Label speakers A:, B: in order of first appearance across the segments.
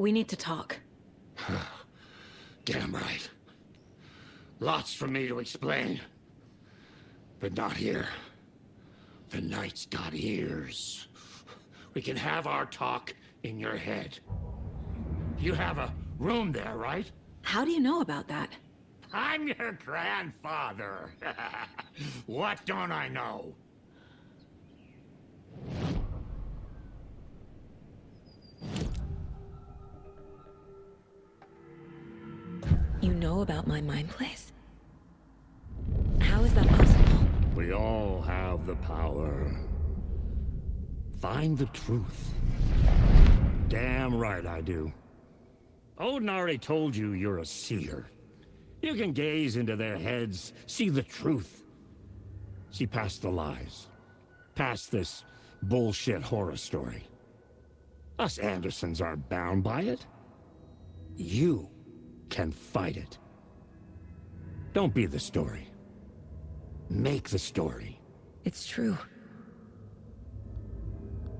A: We need to talk.
B: Damn right. Lots for me to explain. But not here. The night's got ears. We can have our talk in your head. You have a room there, right?
A: How do you know about that?
B: I'm your grandfather. What don't I know?
A: You know about my mind place? How is that possible?
B: We all have the power. Find the truth. Damn right I do. Odin already told you you're a seer. You can gaze into their heads, see the truth. See past the lies. Past this bullshit horror story. Us Andersons aren't bound by it. You can fight it. Don't be the story. Make the story.
A: It's true.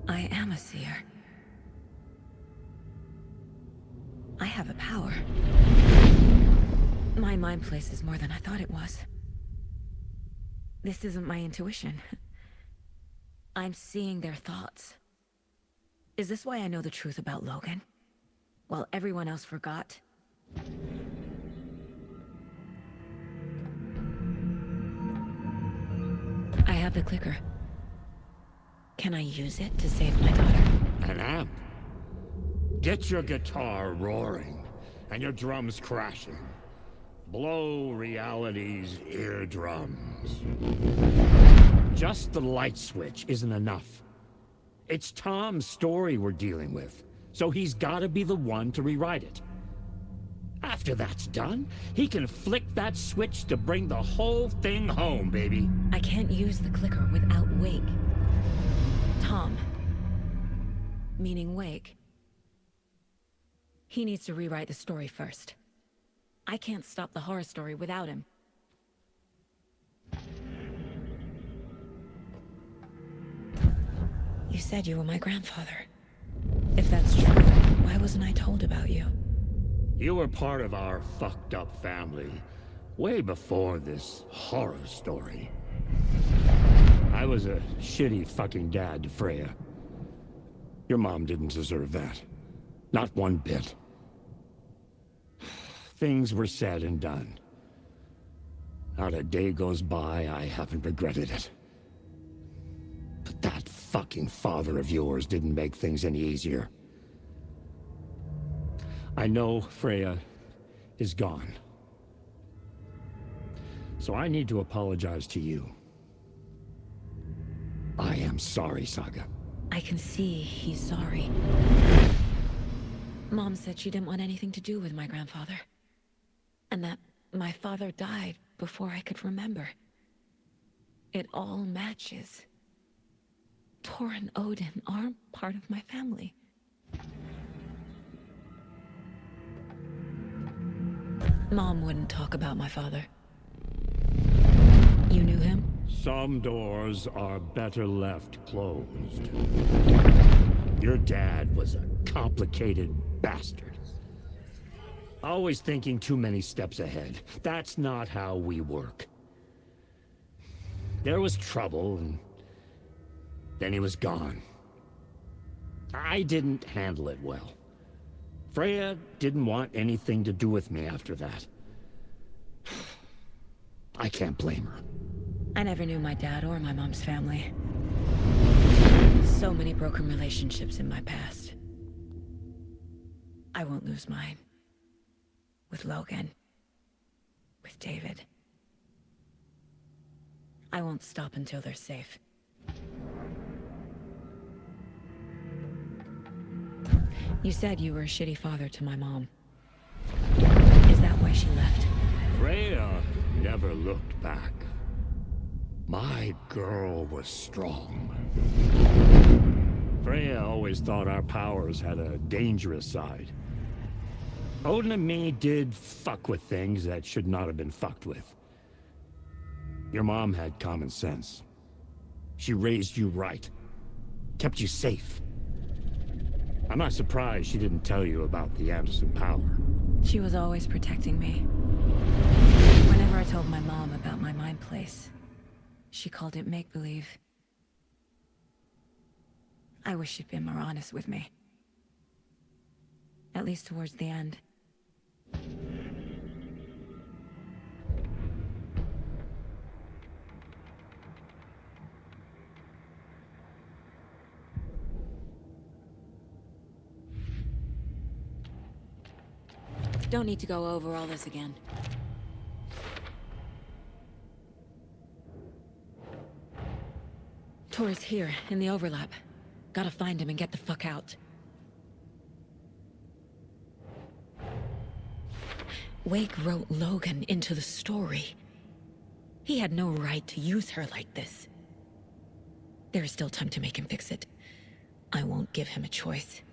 A: I am a seer. I have a power. My mind place is more than I thought it was. This isn't my intuition. I'm seeing their thoughts. Is this why I know the truth about Logan? While everyone else forgot? I have the clicker. Can I use it to save my daughter?
B: An amp. Get your guitar roaring, and your drums crashing. Blow reality's eardrums. Just the light switch isn't enough. It's Tom's story we're dealing with, so he's gotta be the one to rewrite it. After that's done, he can flick that switch to bring the whole thing home, baby.
A: I can't use the clicker without Wake. Tom. Meaning Wake. He needs to rewrite the story first. I can't stop the horror story without him. You said you were my grandfather. If that's true, why wasn't I told about you?
B: You were part of our fucked up family, way before this horror story. I was a shitty fucking dad to Freya. Your mom didn't deserve that. Not one bit. Things were said and done. Not a day goes by I haven't regretted it. But that fucking father of yours didn't make things any easier. I know Freya is gone. So I need to apologize to you. I am sorry, Saga.
A: I can see he's sorry. Mom said she didn't want anything to do with my grandfather. And that my father died before I could remember. It all matches. Tor and Odin aren't part of my family. Mom wouldn't talk about my father. You knew him?
B: Some doors are better left closed. Your dad was a complicated bastard. Always thinking too many steps ahead. That's not how we work. There was trouble, and then he was gone. I didn't handle it well. Freya didn't want anything to do with me after that. I can't blame her.
A: I never knew my dad or my mom's family. So many broken relationships in my past. I won't lose mine. With Logan. With David. I won't stop until they're safe. You said you were a shitty father to my mom. Is that why she left?
B: Freya never looked back. My girl was strong. Freya always thought our powers had a dangerous side. Odin and me did fuck with things that should not have been fucked with. Your mom had common sense. She raised you right. Kept you safe. I'm not surprised she didn't tell you about the Anderson power.
A: She was always protecting me. Whenever I told my mom about my mind place, she called it make-believe. I wish she'd been more honest with me. At least towards the end. Don't need to go over all this again. Tor's here, in the overlap. Gotta find him and get the fuck out. Wake wrote Logan into the story. He had no right to use her like this. There is still time to make him fix it. I won't give him a choice.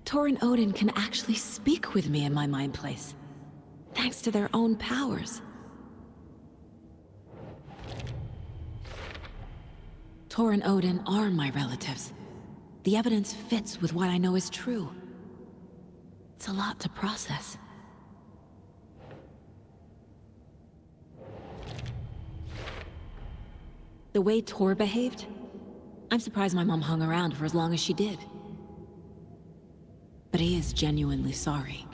A: Tor and Odin can actually speak with me in my mind place, thanks to their own powers. Tor and Odin are my relatives. The evidence fits with what I know is true. It's a lot to process. The way Tor behaved, I'm surprised my mom hung around for as long as she did. But he is genuinely sorry.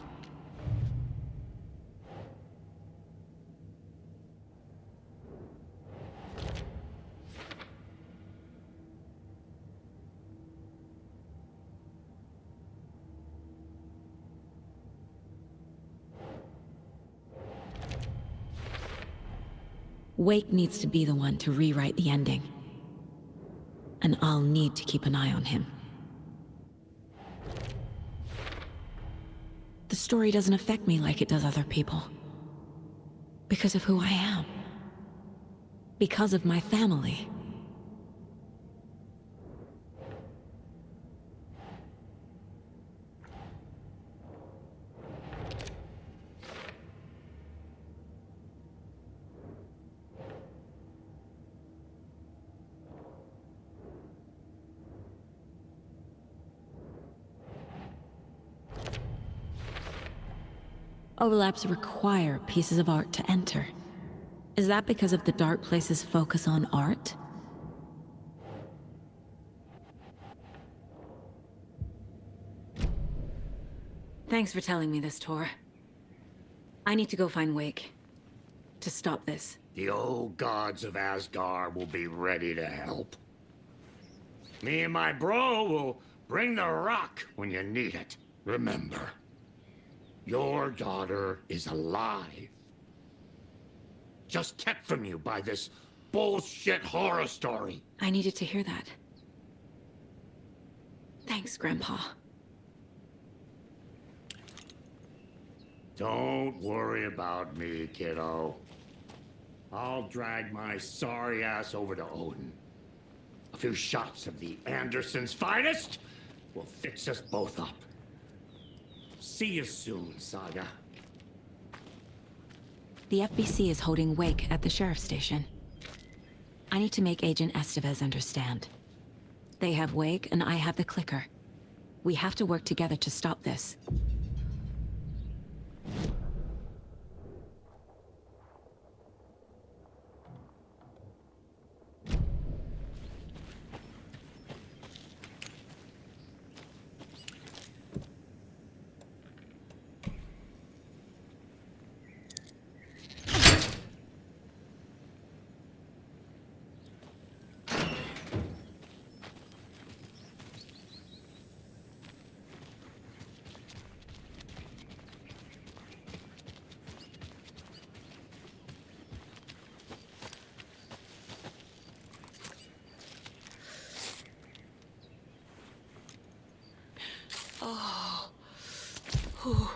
A: Wake needs to be the one to rewrite the ending. And I'll need to keep an eye on him. The story doesn't affect me like it does other people. Because of who I am. Because of my family. Overlaps require pieces of art to enter. Is that because of the Dark Place's focus on art? Thanks for telling me this, Tor. I need to go find Wake. To stop this.
B: The old gods of Asgard will be ready to help. Me and my bro will bring the rock when you need it. Remember, your daughter is alive. Just kept from you by this bullshit horror story.
A: I needed to hear that. Thanks, Grandpa.
B: Don't worry about me, kiddo. I'll drag my sorry ass over to Odin. A few shots of the Andersons' finest will fix us both up. See you soon, Saga.
A: The FBC is holding wake at the sheriff's station. I need to make Agent Estevez understand. They have wake and I have the clicker. We have to work together to stop this. Oh. Whew.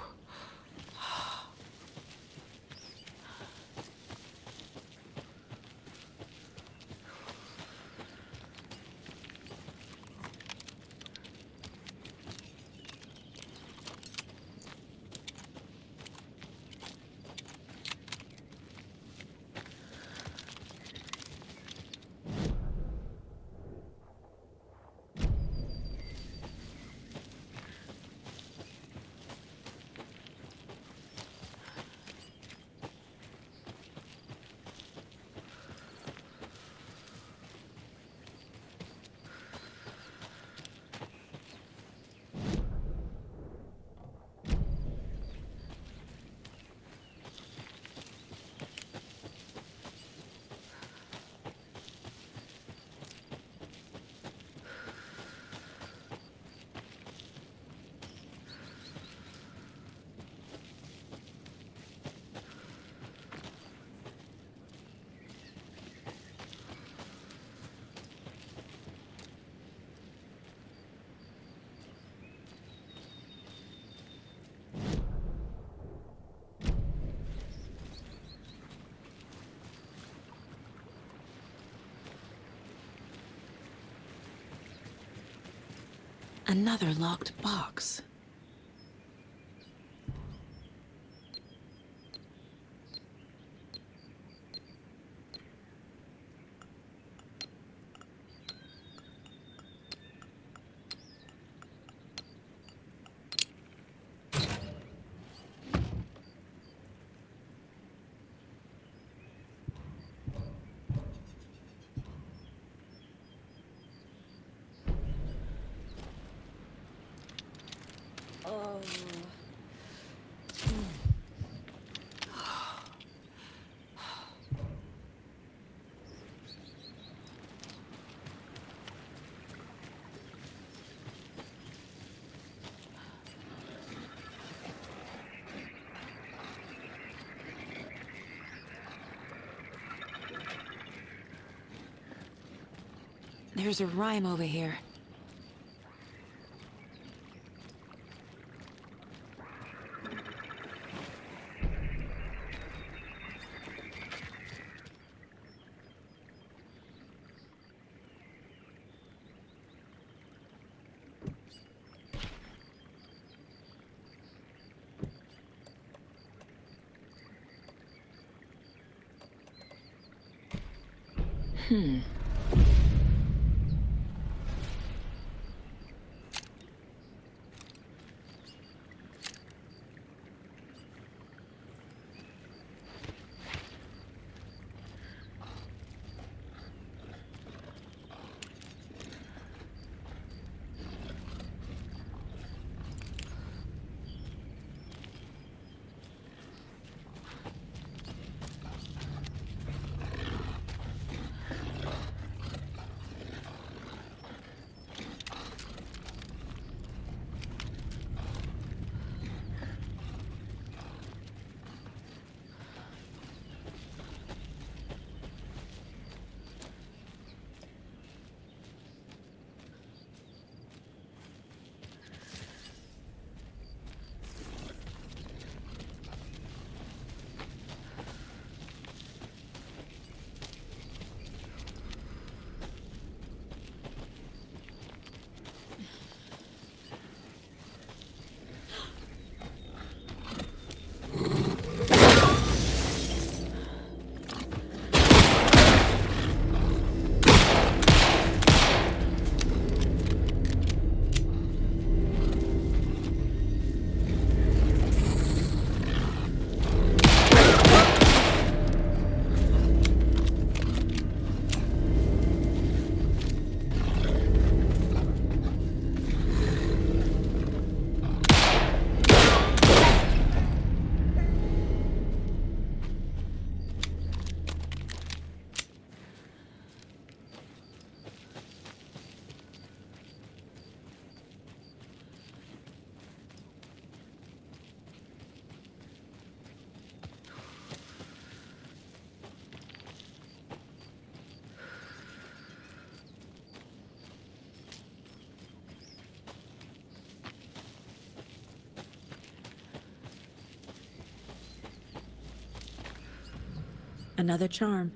A: Another locked box. Oh. There's a rhyme over here. Hmm. Another charm.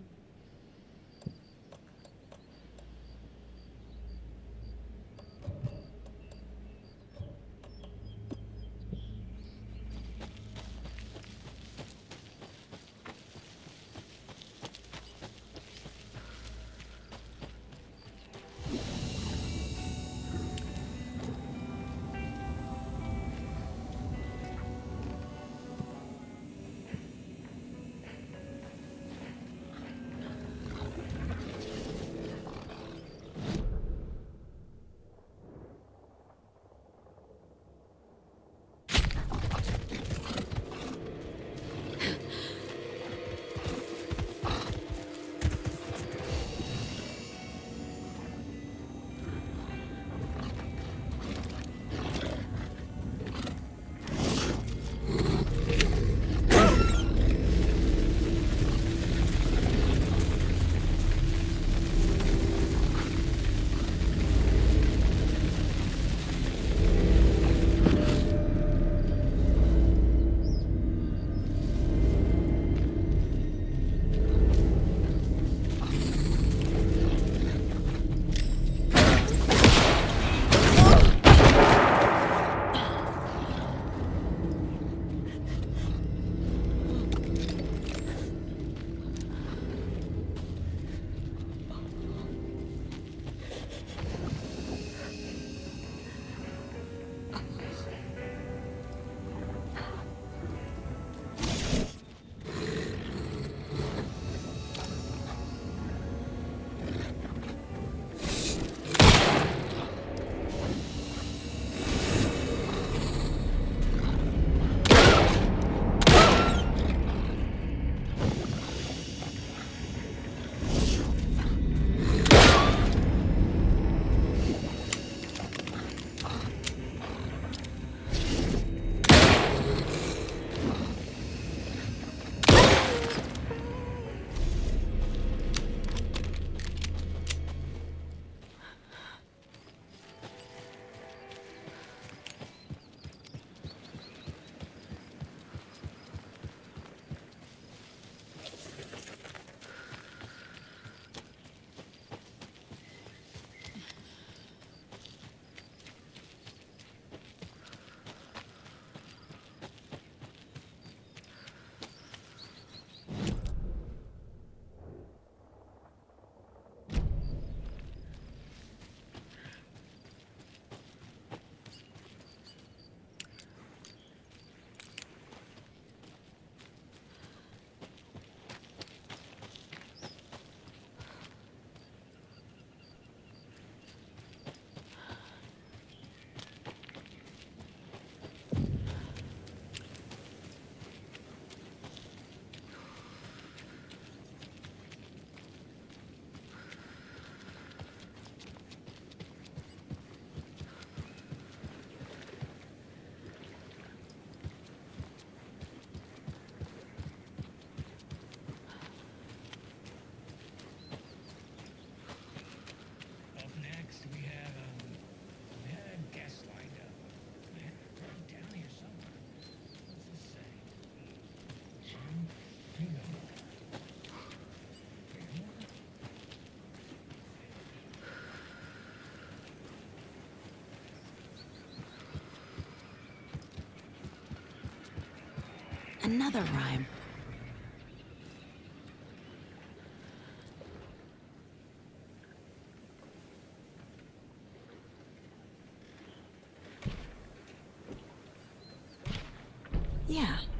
A: Another rhyme.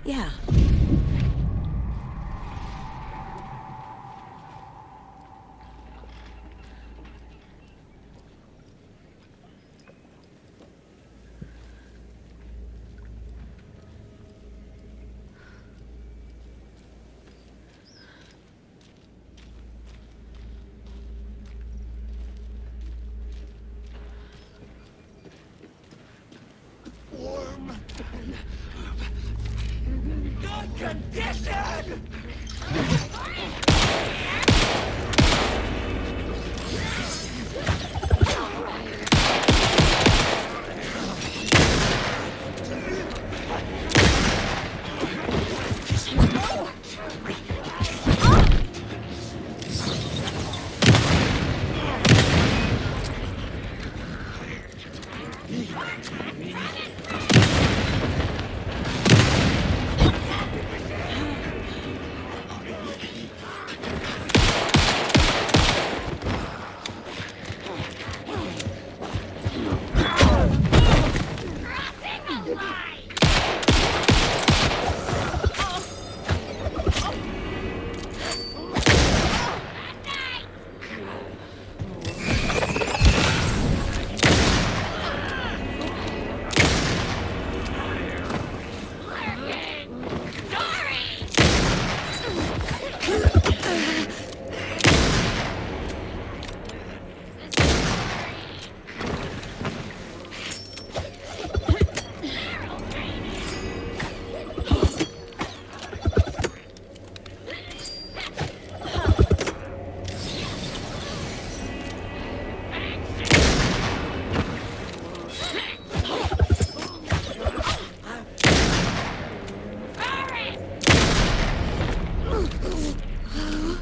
A: Yeah.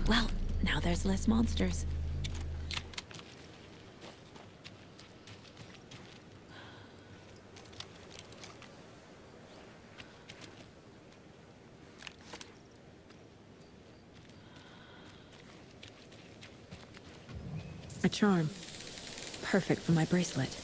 A: Well, now there's less monsters. A charm. Perfect for my bracelet.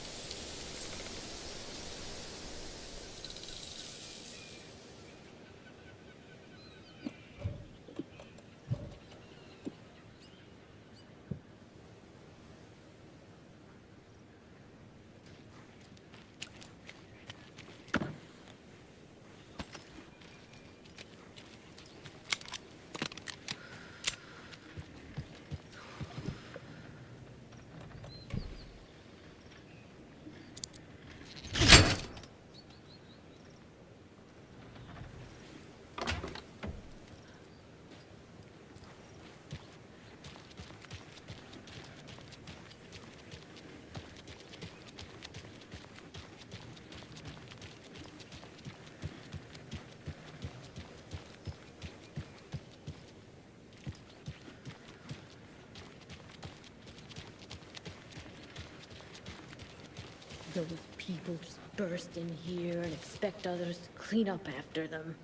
C: Those people just burst in here and expect others to clean up after them.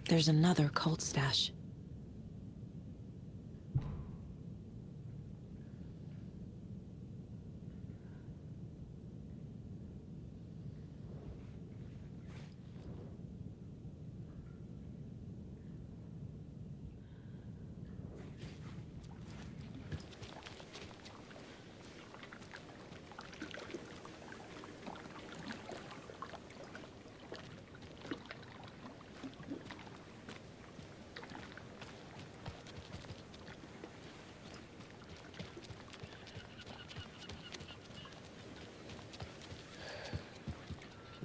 A: There's another cult stash.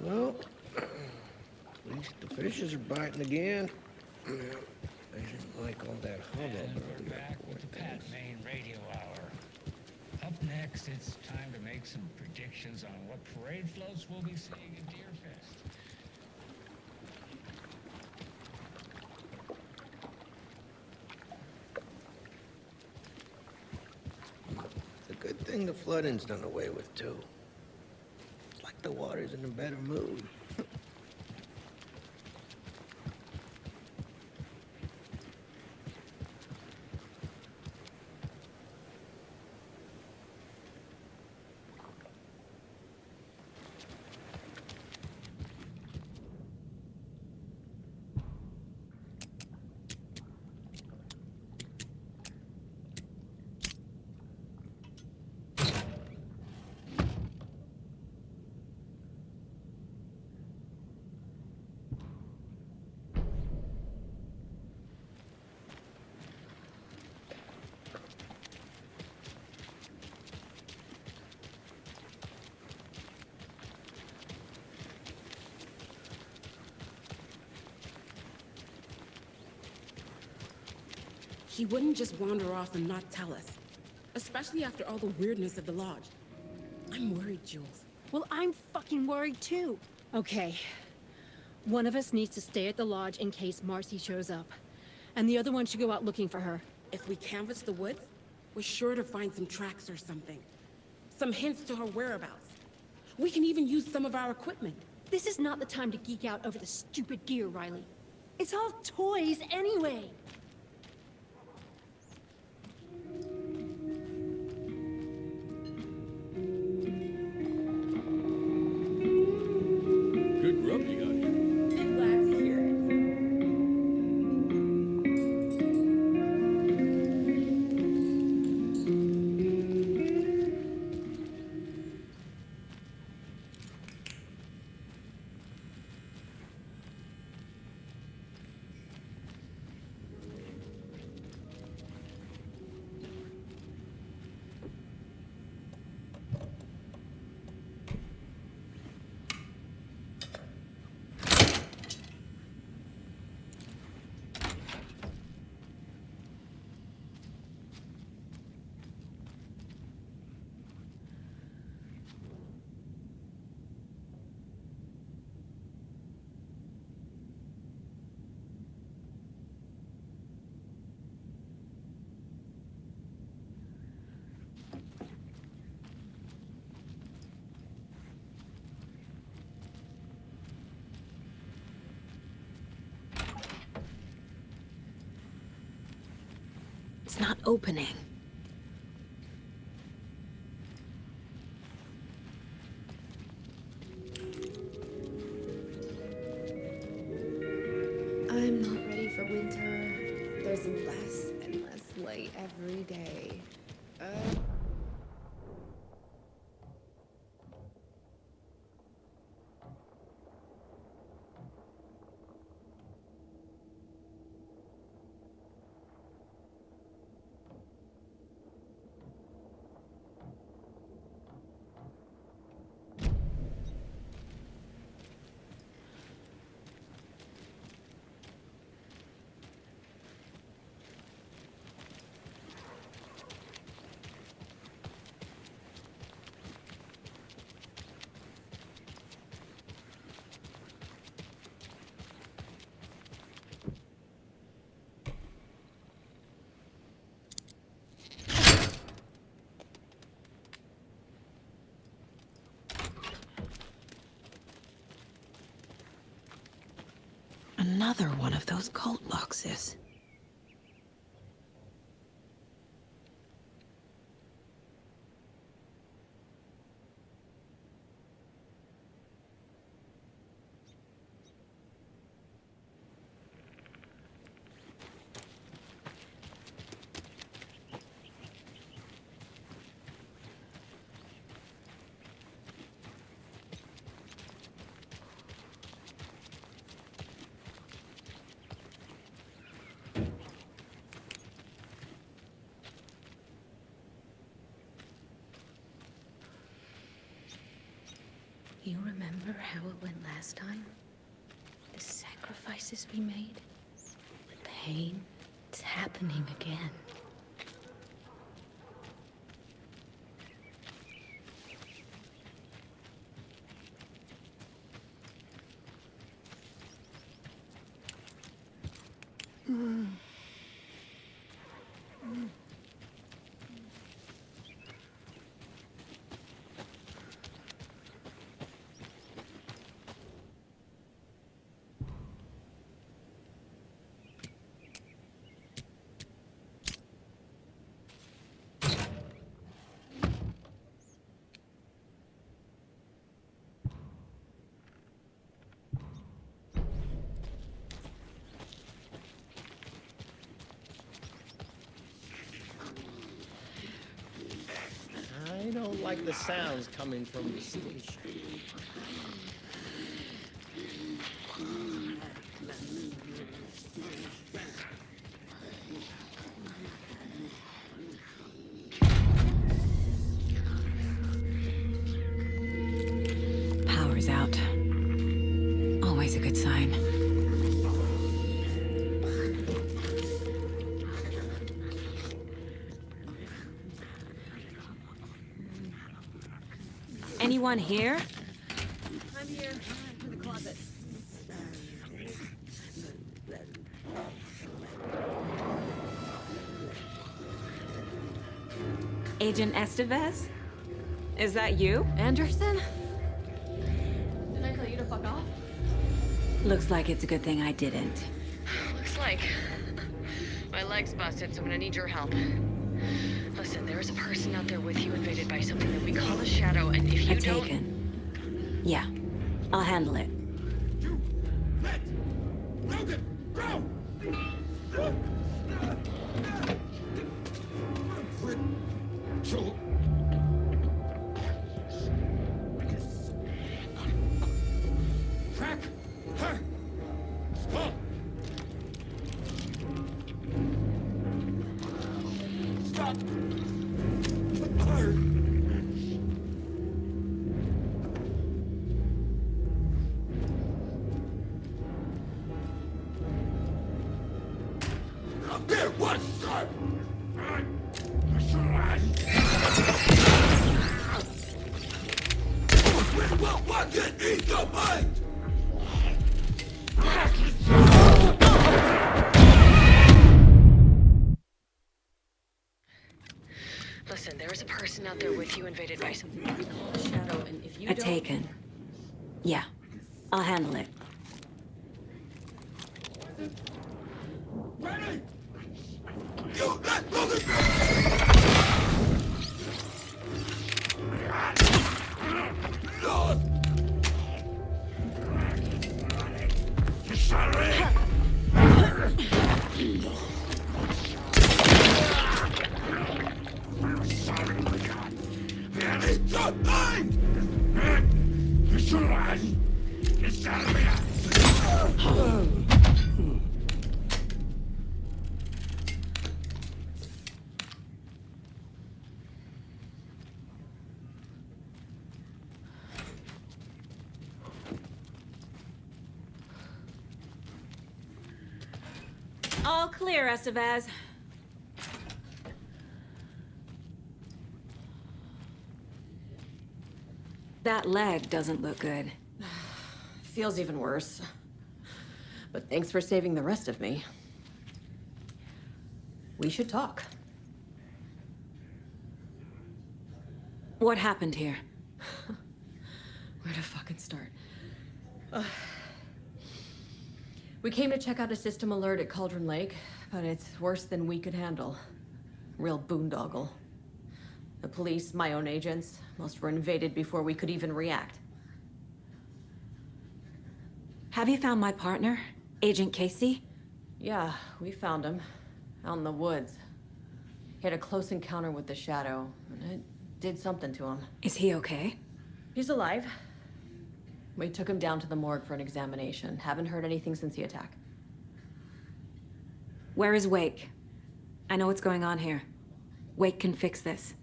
D: Well, at least the fishes are biting again. Yeah, I didn't like all that hubbub
E: And we're
D: earlier.
E: back with the Pat Main Radio Hour. Up next, it's time to make some predictions on what parade floats we'll be seeing at Deerfest.
D: It's a good thing the flooding's done away with, too. It's like the water's in a better mood.
F: She wouldn't just wander off and not tell us. Especially after all the weirdness of the lodge. I'm worried, Jules.
G: Well, I'm fucking worried too. Okay. One of us needs to stay at the lodge in case Marcy shows up. And the other one should go out looking for her.
F: If we canvass the woods, we're sure to find some tracks or something. Some hints to her whereabouts. We can even use some of our equipment.
G: This is not the time to geek out over the stupid gear, Riley. It's all toys anyway.
H: Good grub you got here.
F: I'm glad to hear it.
A: It's not opening.
I: I'm not ready for winter. There's less and less light every day.
A: Another one of those cult boxes.
C: You remember how it went last time? The sacrifices we made? The pain? It's happening again.
D: I don't like the sounds coming from the station.
A: Power's out. Always a good sign. Anyone here?
G: I'm here. In the closet.
A: Agent Estevez? Is that you?
G: Anderson? Didn't I tell you to fuck off?
A: Looks like it's a good thing I didn't.
J: Looks like. My leg's busted, so I'm gonna need your help. Listen, there is a person out there with you invaded by something that we call a shadow, and if you don't...
A: Taken. Yeah, I'll handle it.
J: Listen, there is a person out there with you invaded by something that we call a shadow, and if you don't...
A: Taken. Yeah, I'll handle it.
B: Ready!
A: All clear, Estevez. That leg doesn't look good.
J: Feels even worse. But thanks for saving the rest of me. We should talk.
A: What happened here?
J: Where to fucking start? We came to check out a system alert at Cauldron Lake, but it's worse than we could handle. Real boondoggle. The police, my own agents, most were invaded before we could even react.
A: Have you found my partner, Agent Casey?
J: Yeah, we found him. Out in the woods. He had a close encounter with the Shadow, and it did something to him.
A: Is he okay?
J: He's alive. We took him down to the morgue for an examination. Haven't heard anything since the attack.
A: Where is Wake? I know what's going on here. Wake can fix this.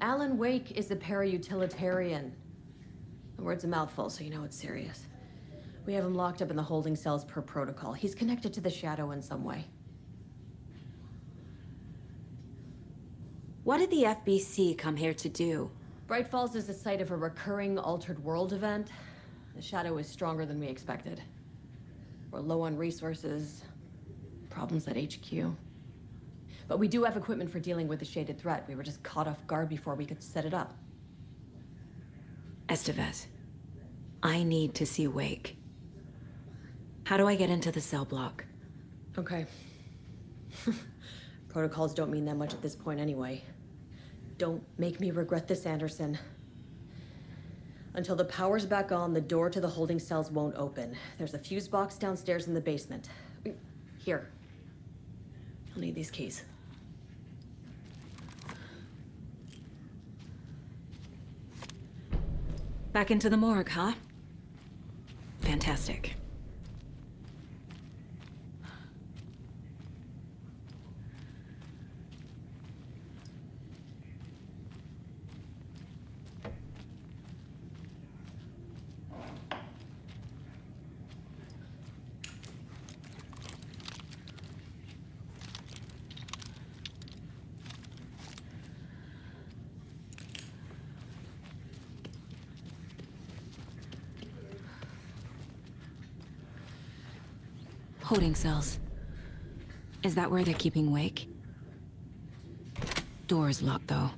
J: Alan Wake is a para-utilitarian. The word's a mouthful, so you know it's serious. We have him locked up in the holding cells per protocol. He's connected to the Shadow in some way.
A: What did the FBC come here to do?
J: Bright Falls is the site of a recurring altered world event. The Shadow is stronger than we expected. We're low on resources, problems at HQ. But we do have equipment for dealing with the shaded threat. We were just caught off guard before we could set it up.
A: Estevez, I need to see Wake. How do I get into the cell block?
J: Okay. Protocols don't mean that much at this point anyway. Don't make me regret this, Anderson. Until the power's back on, the door to the holding cells won't open. There's a fuse box downstairs in the basement. Here. I'll need these keys.
A: Back into the morgue, huh? Fantastic. Holding cells. Is that where they're keeping Wake? Door's locked, though.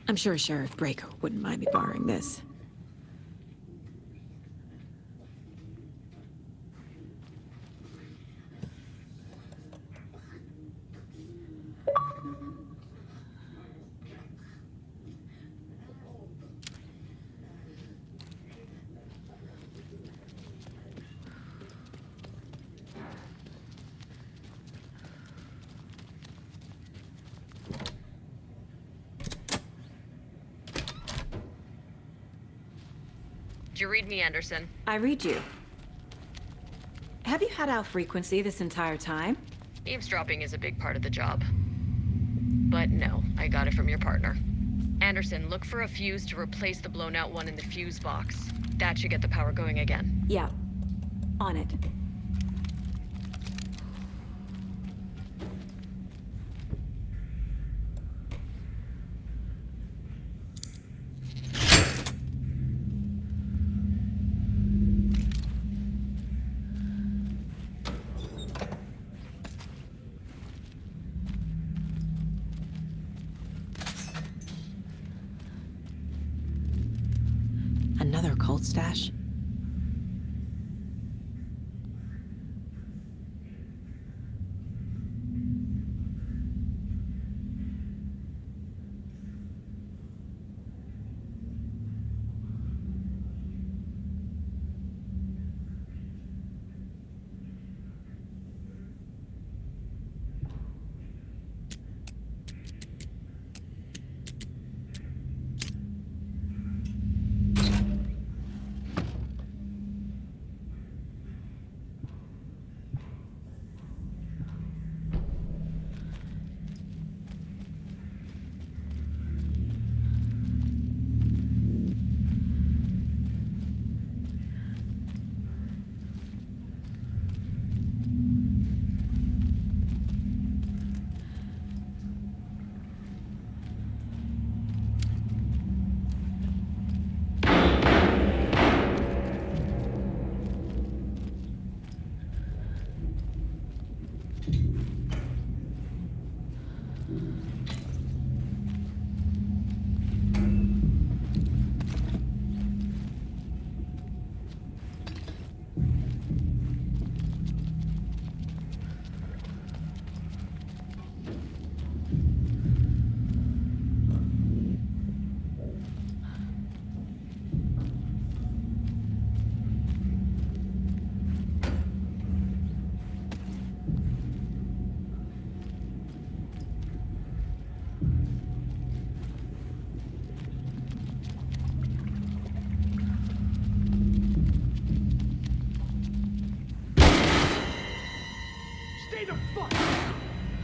A: I'm sure Sheriff Braco wouldn't mind me borrowing this.
J: Do you read me, Anderson?
A: I read you. Have you had our frequency this entire time?
J: Eavesdropping is a big part of the job. But no, I got it from your partner. Anderson, look for a fuse to replace the blown out one in the fuse box. That should get the power going again.
A: Yeah. On it. Another cult stash?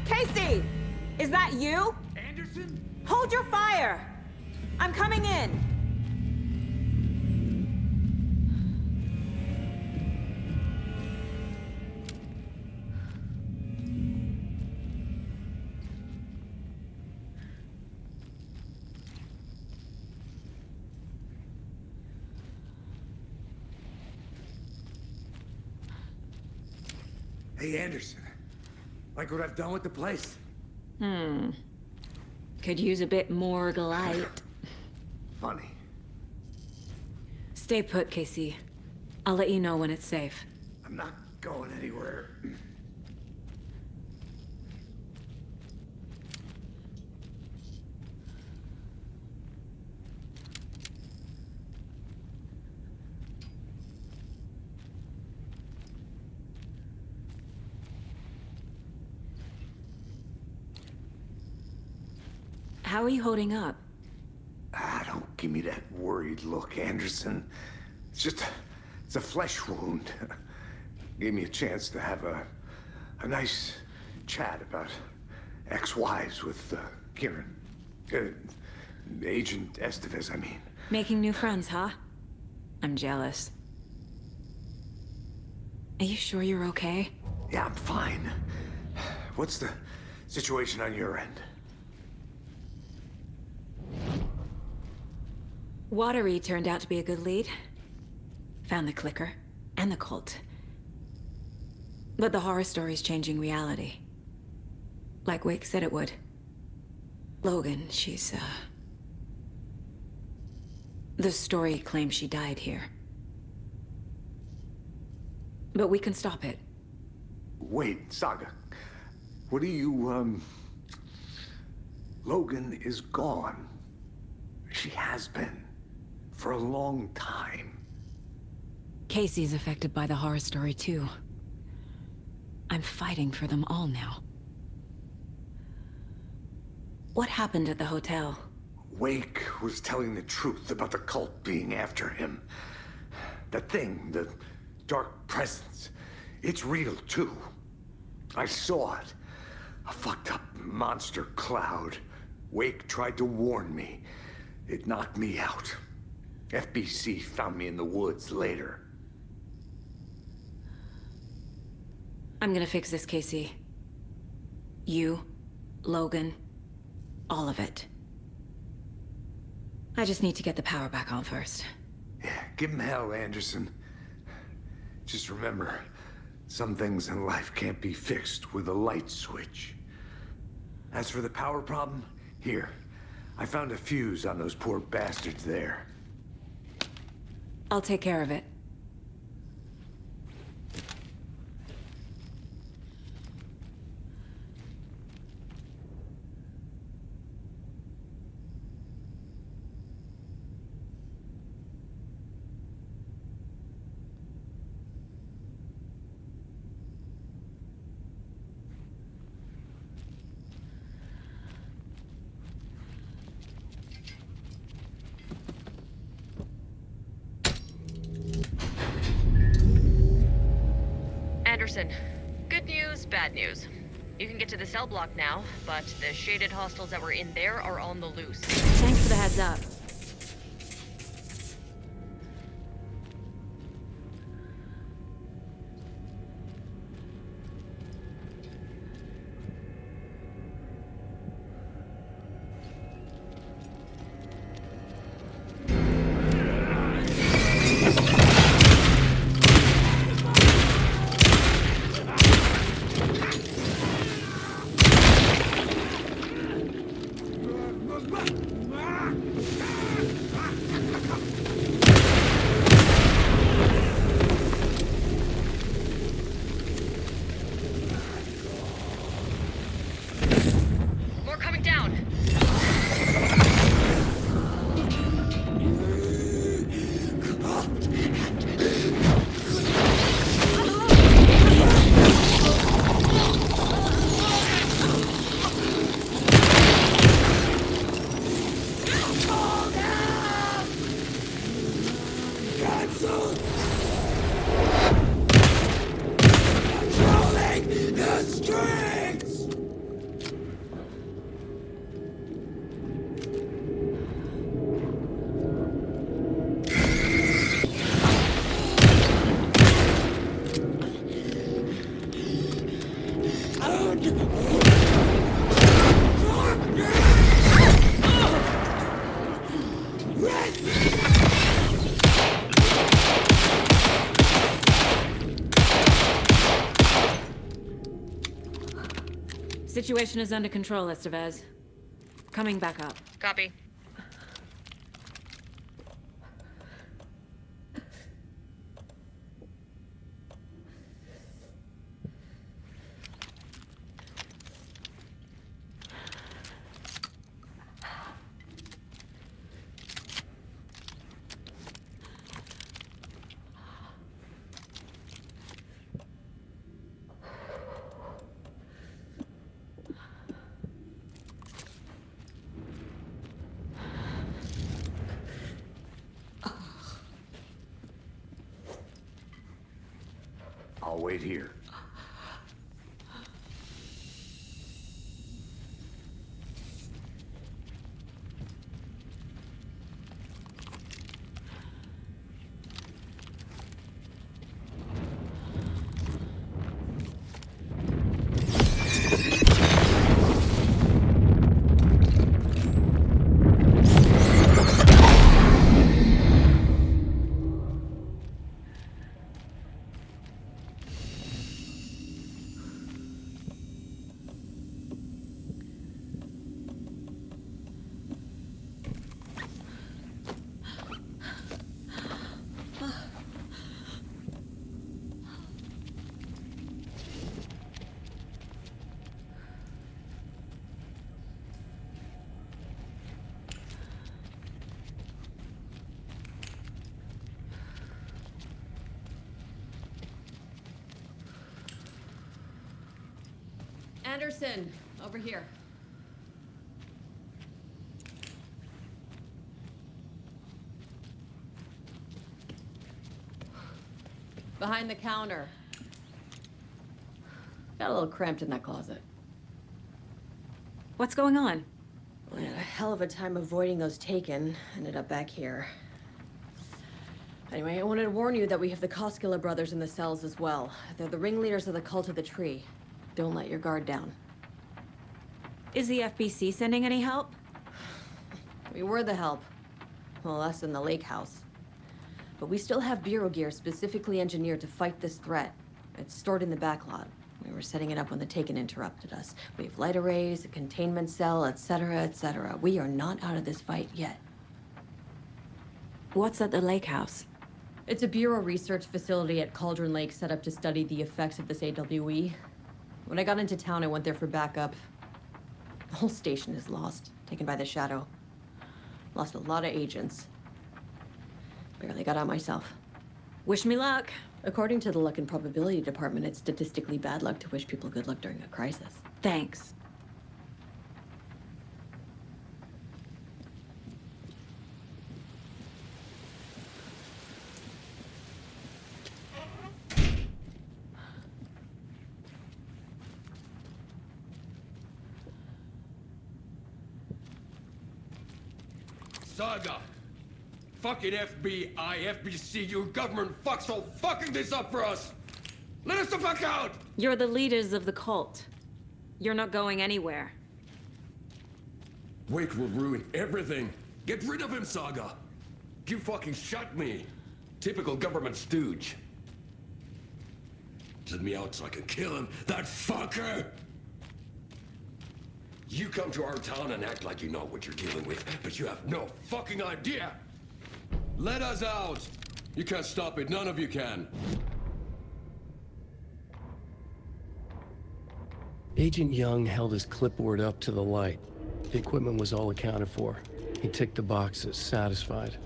K: Casey! Is that you?
H: Anderson?
K: Hold your fire! I'm coming in!
H: Hey, Anderson. Like what I've done with the place?
A: Could use a bit more light.
H: Funny.
A: Stay put, Casey. I'll let you know when it's safe.
H: I'm not going anywhere.
A: How are you holding up?
H: Don't give me that worried look, Anderson. It's a flesh wound. Gave me a chance to have a nice chat about ex-wives with Kieran. Agent Estevez, I mean.
A: Making new friends, huh? I'm jealous. Are you sure you're okay?
H: Yeah, I'm fine. What's the situation on your end?
A: Watery turned out to be a good lead. Found the clicker, and the cult. But the horror story's changing reality. Like Wake said it would. Logan, she's, the story claims she died here. But we can stop it.
H: Wait, Saga. What do you, Logan is gone. She has been. For a long time.
A: Casey's affected by the horror story, too. I'm fighting for them all now. What happened at the hotel?
H: Wake was telling the truth about the cult being after him. That thing, the dark presence, it's real too. I saw it. A fucked up monster cloud. Wake tried to warn me. It knocked me out. FBC found me in the woods later.
A: I'm gonna fix this, Casey. You, Logan, all of it. I just need to get the power back on first.
H: Yeah, give him hell, Anderson. Just remember, some things in life can't be fixed with a light switch. As for the power problem, here. I found a fuse on those poor bastards there.
A: I'll take care of it.
L: Anderson, good news, bad news. You can get to the cell block now, but the shaded hostiles that were in there are on the loose.
A: Thanks for the heads up.
L: More coming down!
A: Situation is under control, Estevez. Coming back up.
L: Copy.
H: I'll wait here.
J: Anderson, over here. Behind the counter. Got a little cramped in that closet.
K: What's going on?
J: I had a hell of a time avoiding those taken. Ended up back here. Anyway, I wanted to warn you that we have the Koskela brothers in the cells as well. They're the ringleaders of the Cult of the Tree. Don't let your guard down.
K: Is the FBC sending any help?
J: We were the help. Well, us in the lake house. But we still have bureau gear specifically engineered to fight this threat. It's stored in the backlot. We were setting it up when the Taken interrupted us. We have light arrays, a containment cell, etc., etc. We are not out of this fight yet.
K: What's at the lake house?
J: It's a bureau research facility at Cauldron Lake set up to study the effects of this AWE. When I got into town, I went there for backup. The whole station is lost, taken by the Shadow. Lost a lot of agents. Barely got out myself.
K: Wish me luck.
J: According to the Luck and Probability Department, it's statistically bad luck to wish people good luck during a crisis.
K: Thanks.
M: Saga! Fucking FBI, FBC, your government fucks all fucking this up for us! Let us the fuck out!
K: You're the leaders of the cult. You're not going anywhere.
M: Wake will ruin everything. Get rid of him, Saga! You fucking shot me! Typical government stooge. Let me out so I can kill him, that fucker! You come to our town and act like you know what you're dealing with, but you have no fucking idea! Let us out! You can't stop it, none of you can.
N: Agent Young held his clipboard up to the light. The equipment was all accounted for. He ticked the boxes, satisfied.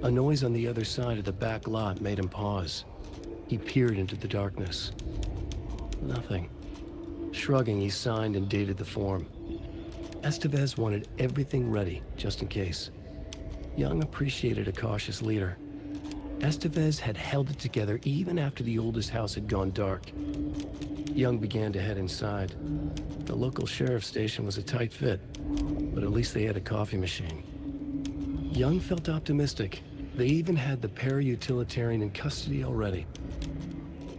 N: A noise on the other side of the back lot made him pause. He peered into the darkness. Nothing. Shrugging, he signed and dated the form. Estevez wanted everything ready, just in case. Young appreciated a cautious leader. Estevez had held it together even after the oldest house had gone dark. Young began to head inside. The local sheriff's station was a tight fit, but at least they had a coffee machine. Young felt optimistic. They even had the para-utilitarian in custody already.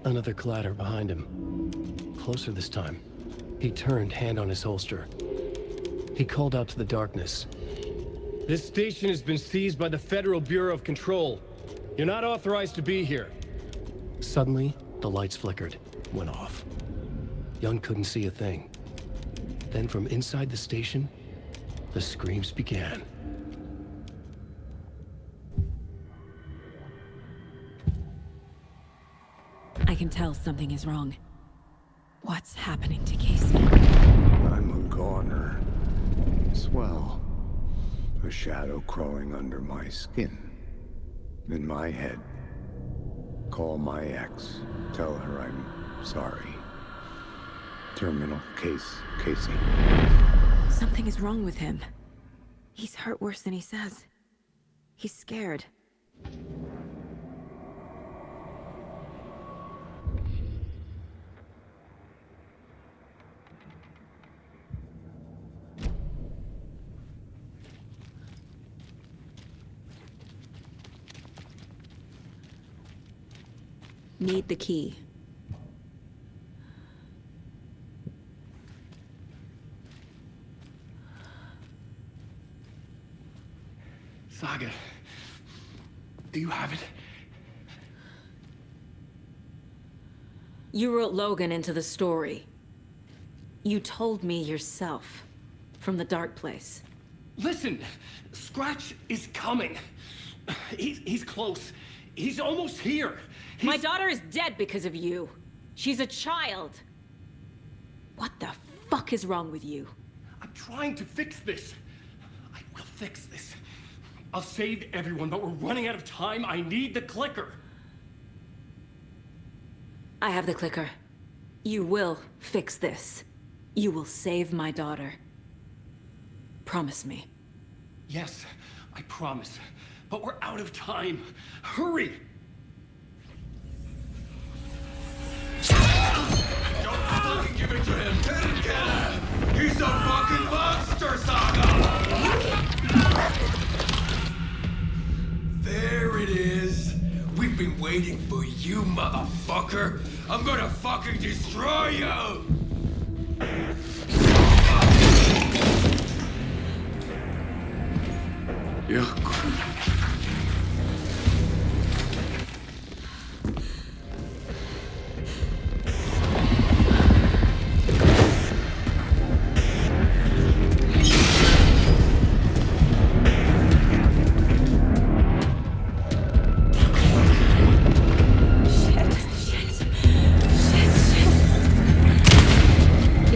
N: Another clatter behind him. Closer this time. He turned, hand on his holster. He called out to the darkness.
O: This station has been seized by the Federal Bureau of Control. You're not authorized to be here.
N: Suddenly, the lights flickered, went off. Young couldn't see a thing. Then from inside the station, the screams began.
A: I can tell something is wrong. What's happening to Casey?
H: I'm a goner. Swell. A shadow crawling under my skin. In my head. Call my ex. Tell her I'm sorry. Terminal case, Casey.
A: Something is wrong with him. He's hurt worse than he says. He's scared. Need the key.
M: Saga, do you have it?
K: You wrote Logan into the story. You told me yourself. From the dark place.
M: Listen, Scratch is coming. He's close. He's almost here.
K: My daughter is dead because of you. She's a child. What the fuck is wrong with you?
M: I'm trying to fix this. I will fix this. I'll save everyone, but we're running out of time. I need the clicker.
K: I have the clicker. You will fix this. You will save my daughter. Promise me.
M: Yes, I promise. But we're out of time. Hurry! But you motherfucker, I'm gonna fucking destroy you!
H: Yeah.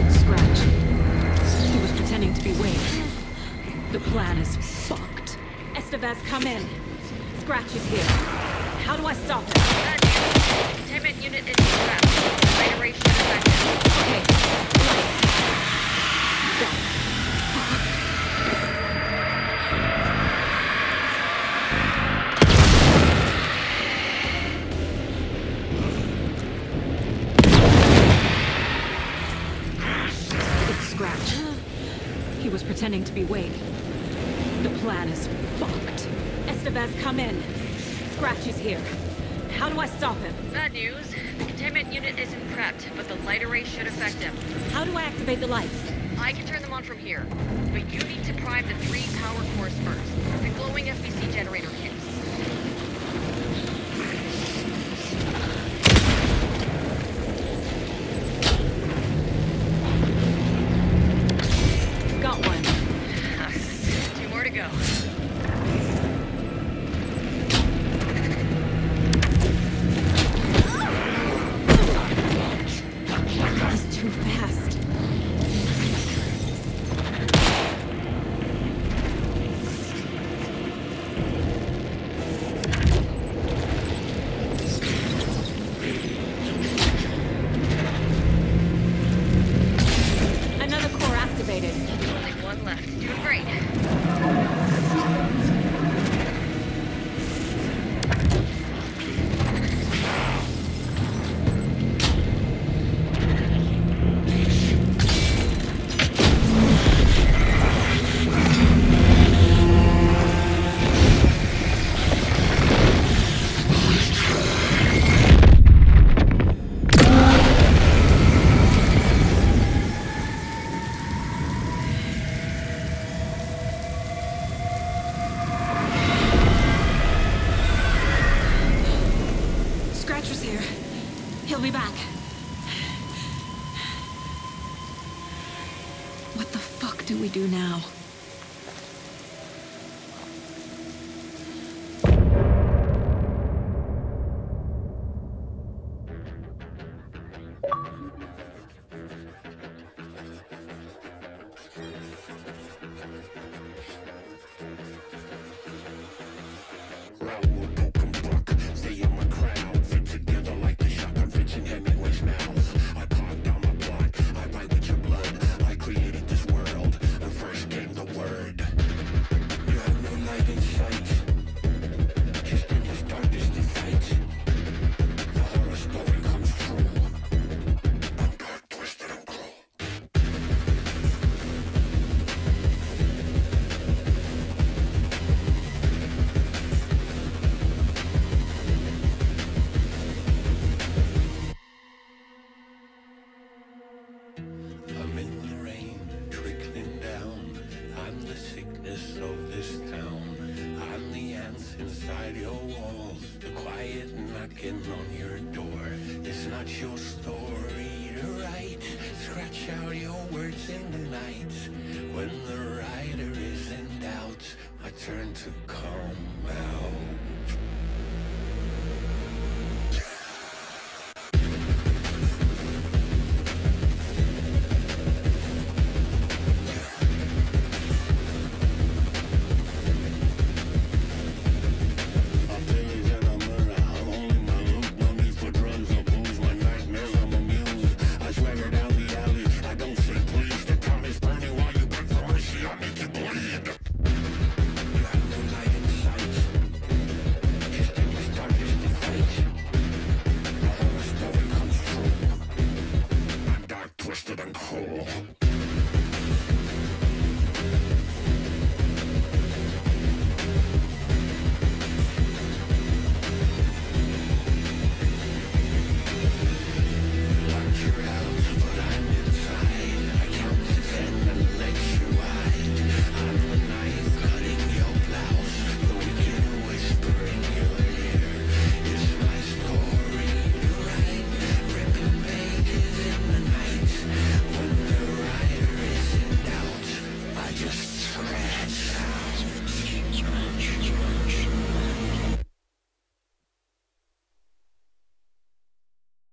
K: It's Scratch. He was pretending to be Wade. The plan is fucked. Estevez, come in. Scratch is here. How do I stop him?
L: Containment unit is trapped. Light array should affect him.
K: Okay. Got it. It's Scratch. He was pretending to be Wade. The plan is fucked. Estevez, come in. Scratch is here. How do I stop him?
L: Bad news. The containment unit isn't prepped, but the light array should affect him.
K: How do I activate the lights?
L: I can turn them on from here, but you need to prime the 3 power cores first. The glowing FBC generator hits.
K: Got one.
L: 2 more to go.
K: He's too fast. Another core activated.
L: Only 1 left. Doing great.
K: Scratch was here. He'll be back. What the fuck do we do now?
P: I'm in the rain, trickling down. I'm the sickness of this town. I'm the ants inside your walls, the quiet knocking on your door. It's not your story to write. Scratch out your words in the night. When the writer is in doubt, I turn to come out.